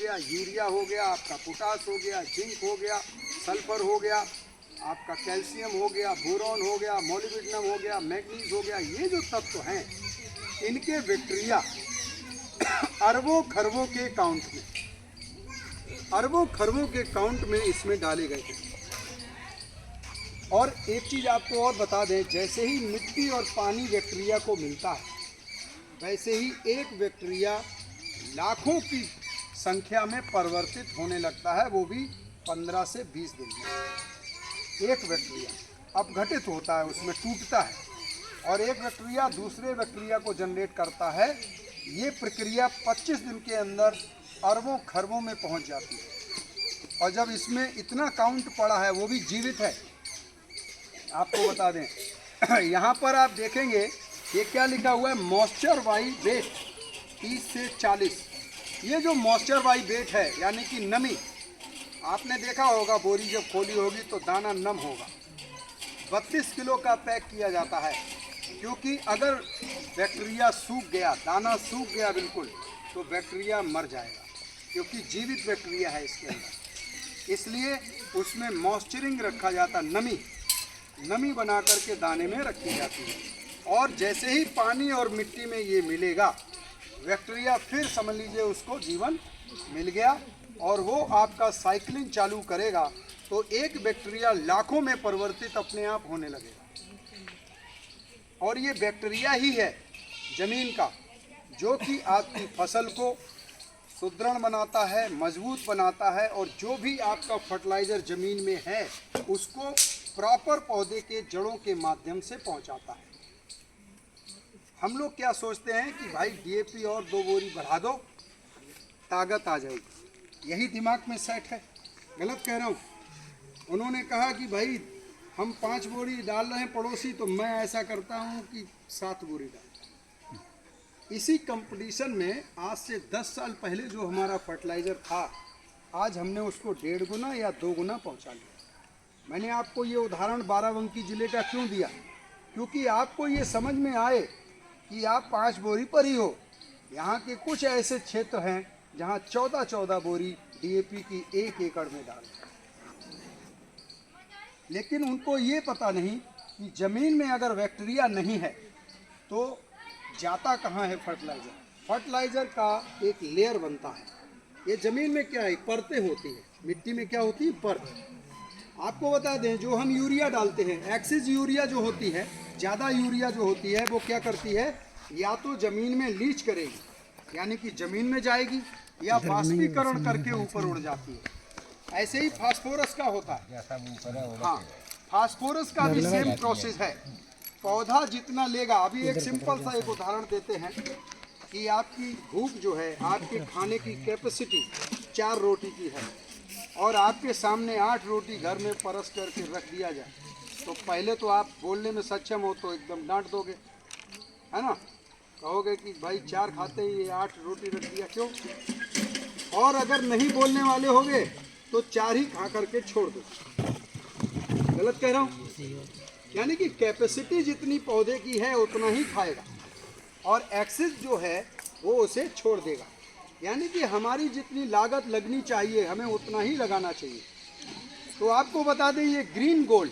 गया, यूरिया हो गया, आपका पोटास हो गया, जिंक हो गया, सल्फर हो गया, आपका कैल्शियम हो गया, बोरॉन हो गया, मोलिब्डेनम हो गया, मैग्नीज हो गया, ये जो तत्व हैं इनके बैक्टीरिया अरबों खरबों के काउंट में, अरबों खरबों के काउंट में इसमें डाले गए थे। और एक चीज़ आपको और बता दें, जैसे ही मिट्टी और पानी बैक्टीरिया को मिलता है, वैसे ही एक बैक्टीरिया लाखों की संख्या में परिवर्तित होने लगता है, वो भी 15 से 20 दिन में। एक बैक्टीरिया अब घटित होता है, उसमें टूटता है और एक बैक्टीरिया दूसरे बैक्टीरिया को जनरेट करता है। ये प्रक्रिया 25 दिन के अंदर अरबों खरबों में पहुंच जाती है। और जब इसमें इतना काउंट पड़ा है, वो भी जीवित है, आपको बता दें यहाँ पर आप देखेंगे ये क्या लिखा हुआ है, मॉइस्चर बाई वेट 30 से 40। ये जो मॉइस्चर बाई वेट है यानी कि नमी, आपने देखा होगा बोरी जब खोली होगी तो दाना नम होगा। 32 किलो का पैक किया जाता है, क्योंकि अगर बैक्टीरिया सूख गया, दाना सूख गया बिल्कुल, तो बैक्टीरिया मर जाएगा, क्योंकि जीवित बैक्टीरिया है इसके अंदर। इसलिए उसमें मॉइस्चरिंग रखा जाता, नमी बना करके दाने में रखी जाती है। और जैसे ही पानी और मिट्टी में ये मिलेगा, बैक्टीरिया फिर समझ लीजिए उसको जीवन मिल गया और वो आपका साइक्लिंग चालू करेगा, तो एक बैक्टीरिया लाखों में परिवर्तित अपने आप होने लगेगा। और ये बैक्टीरिया ही है ज़मीन का, जो कि आपकी फसल को सुदृढ़ बनाता है, मजबूत बनाता है, और जो भी आपका फर्टिलाइज़र ज़मीन में है उसको प्रॉपर पौधे के जड़ों के माध्यम से पहुंचाता है। हम लोग क्या सोचते हैं कि भाई डीएपी और 2 बोरी बढ़ा दो, ताकत आ जाएगी, यही दिमाग में सेट है। गलत कह रहा हूँ? उन्होंने कहा कि भाई हम 5 बोरी डाल रहे हैं पड़ोसी, तो मैं ऐसा करता हूँ कि 7 बोरी डाल। इसी कंपटीशन में आज से 10 साल पहले जो हमारा फर्टिलाइज़र था, आज हमने उसको 1.5 गुना या 2 गुना पहुँचा लिया। मैंने आपको ये उदाहरण बाराबंकी ज़िले का क्यों दिया? क्योंकि आपको ये समझ में आए कि आप 5 बोरी पर ही हो। यहाँ के कुछ ऐसे क्षेत्र हैं जहाँ 14-14 बोरी डीएपी की 1 एकड़ में डाल, लेकिन उनको ये पता नहीं कि ज़मीन में अगर बैक्टीरिया नहीं है तो जाता कहाँ है फर्टिलाइज़र। फर्टिलाइज़र का एक लेयर बनता है। ये ज़मीन में क्या है, परतें होती हैं, मिट्टी में क्या होती है, परत। आपको बता दें, जो हम यूरिया डालते हैं, एक्सिस यूरिया जो होती है, ज़्यादा यूरिया जो होती है, वो क्या करती है, या तो ज़मीन में लीच करेगी यानी कि ज़मीन में जाएगी, या बाष्पीकरण करके ऊपर उड़ जाती है। ऐसे ही फास्फोरस का होता है। हाँ, फास्फोरस का भी सेम प्रोसेस है। पौधा जितना लेगा, अभी एक सिंपल सा एक उदाहरण देते हैं कि आपकी भूख जो है, आपके खाने की कैपेसिटी 4 रोटी की है और आपके सामने 8 रोटी घर में परस करके रख दिया जाए, तो पहले तो आप बोलने में सक्षम हो तो एकदम डांट दोगे, है ना, कहोगे कि भाई 4 खाते ही 8 रोटी रख दिया क्यों। और अगर नहीं बोलने वाले होगे तो 4 ही खा करके छोड़ दो। गलत कह रहा हूँ? यानी कि कैपेसिटी जितनी पौधे की है उतना ही खाएगा, और एक्सेस जो है वो उसे छोड़ देगा। यानी कि हमारी जितनी लागत लगनी चाहिए हमें उतना ही लगाना चाहिए। तो आपको बता दें, ये ग्रीन गोल्ड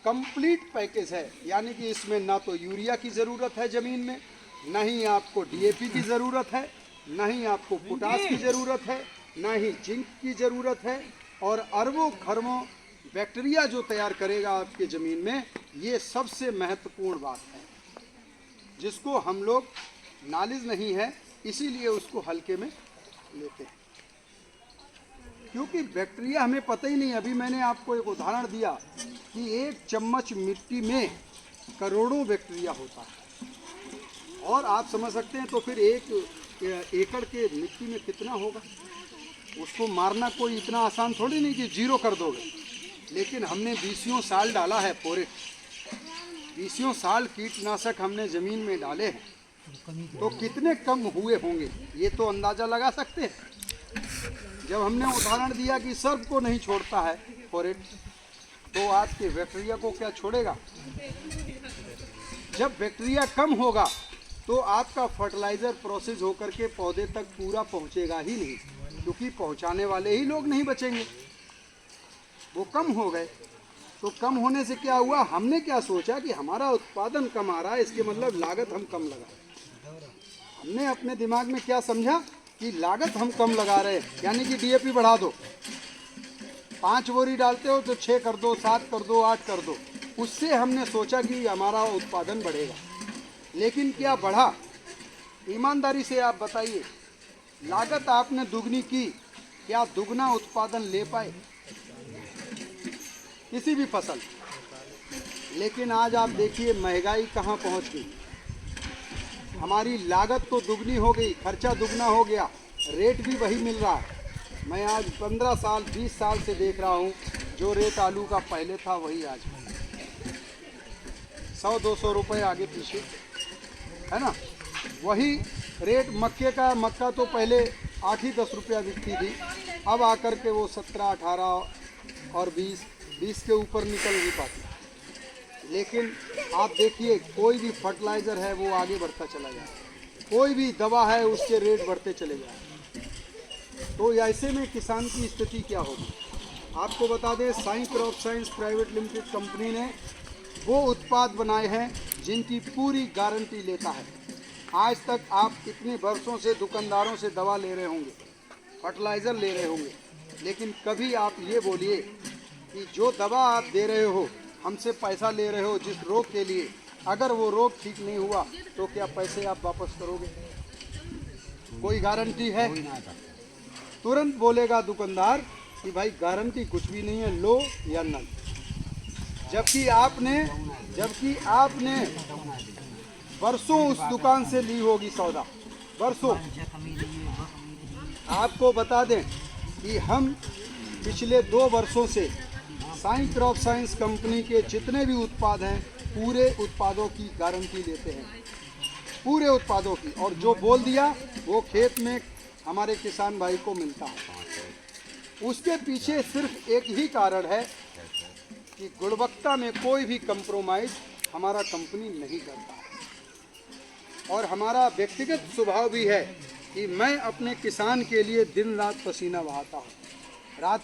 कंप्लीट पैकेज है, यानी कि इसमें ना तो यूरिया की ज़रूरत है ज़मीन में, ना ही आपको डीएपी की ज़रूरत है, ना ही आपको पोटास की ज़रूरत है, ना ही जिंक की ज़रूरत है, और अरबों खरबों बैक्टीरिया जो तैयार करेगा आपके ज़मीन में, ये सबसे महत्वपूर्ण बात है जिसको हम लोग नॉलेज नहीं है, इसीलिए उसको हल्के में लेते हैं, क्योंकि बैक्टीरिया हमें पता ही नहीं। अभी मैंने आपको एक उदाहरण दिया कि 1 चम्मच मिट्टी में करोड़ों बैक्टीरिया होता है, और आप समझ सकते हैं तो फिर 1 एकड़ के मिट्टी में कितना होगा। उसको मारना कोई इतना आसान थोड़ी नहीं कि 0 कर दोगे, लेकिन हमने 20 साल डाला है पोरेट, 20 साल कीटनाशक हमने ज़मीन में डाले हैं, तो कितने कम हुए होंगे ये तो अंदाज़ा लगा सकते हैं। जब हमने उदाहरण दिया कि सर्प को नहीं छोड़ता है फोरेट, तो आपके बैक्टीरिया को क्या छोड़ेगा। जब बैक्टीरिया कम होगा तो आपका फर्टिलाइज़र प्रोसेस होकर के पौधे तक पूरा पहुंचेगा ही नहीं। क्योंकि पहुंचाने वाले ही लोग नहीं बचेंगे, वो कम हो गए। तो कम होने से क्या हुआ, हमने क्या सोचा कि हमारा उत्पादन कम आ रहा है, इसके मतलब लागत हम कम लगा। हमने अपने दिमाग में क्या समझा कि लागत हम कम लगा रहे हैं, यानी कि डीएपी बढ़ा दो, 5 बोरी डालते हो तो 6 कर दो, 7 कर दो, 8 कर दो। उससे हमने सोचा कि हमारा उत्पादन बढ़ेगा। लेकिन क्या बढ़ा? ईमानदारी से आप बताइए, लागत आपने दुगनी की, क्या दुगना उत्पादन ले पाए किसी भी फसल? लेकिन आज आप देखिए महंगाई कहाँ पहुँच गई। हमारी लागत तो दुगनी हो गई, खर्चा दुगना हो गया, रेट भी वही मिल रहा है। मैं आज 15 साल 20 साल से देख रहा हूँ, जो रेट आलू का पहले था वही आज 100-200 रुपये आगे पीछे है ना। वही रेट मक्का तो पहले 8 ही 10 रुपया बिकती थी, अब आकर के वो 17, 18 और 20 के ऊपर निकल नहीं पाती। लेकिन आप देखिए कोई भी फर्टिलाइज़र है वो आगे बढ़ता चला जाए, कोई भी दवा है उसके रेट बढ़ते चले जाए। तो ऐसे में किसान की स्थिति क्या होगी? आपको बता दें, Sai crop science private limited company ने वो उत्पाद बनाए हैं जिनकी पूरी गारंटी लेता है। आज तक आप इतने वर्षों से दुकानदारों से दवा ले रहे होंगे, फर्टिलाइज़र ले रहे होंगे, लेकिन कभी आप ये बोलिए कि जो दवा आप दे रहे हो, हमसे पैसा ले रहे हो जिस रोग के लिए, अगर वो रोग ठीक नहीं हुआ तो क्या पैसे आप वापस करोगे? कोई गारंटी है? तुरंत बोलेगा दुकानदार कि भाई गारंटी कुछ भी नहीं है, लो या नल। जबकि आपने वर्षों उस दुकान से ली होगी सौदा, वर्षों। आपको बता दें कि हम पिछले 2 वर्षों से साई क्रॉप साइंस कंपनी के जितने भी उत्पाद हैं, पूरे उत्पादों की गारंटी लेते हैं, पूरे उत्पादों की। और जो बोल दिया वो खेत में हमारे किसान भाई को मिलता है। उसके पीछे सिर्फ एक ही कारण है कि गुणवत्ता में कोई भी कंप्रोमाइज़ हमारा कंपनी नहीं करता है। और हमारा व्यक्तिगत स्वभाव भी है कि मैं अपने किसान के लिए दिन रात पसीना बहाता हूँ। रात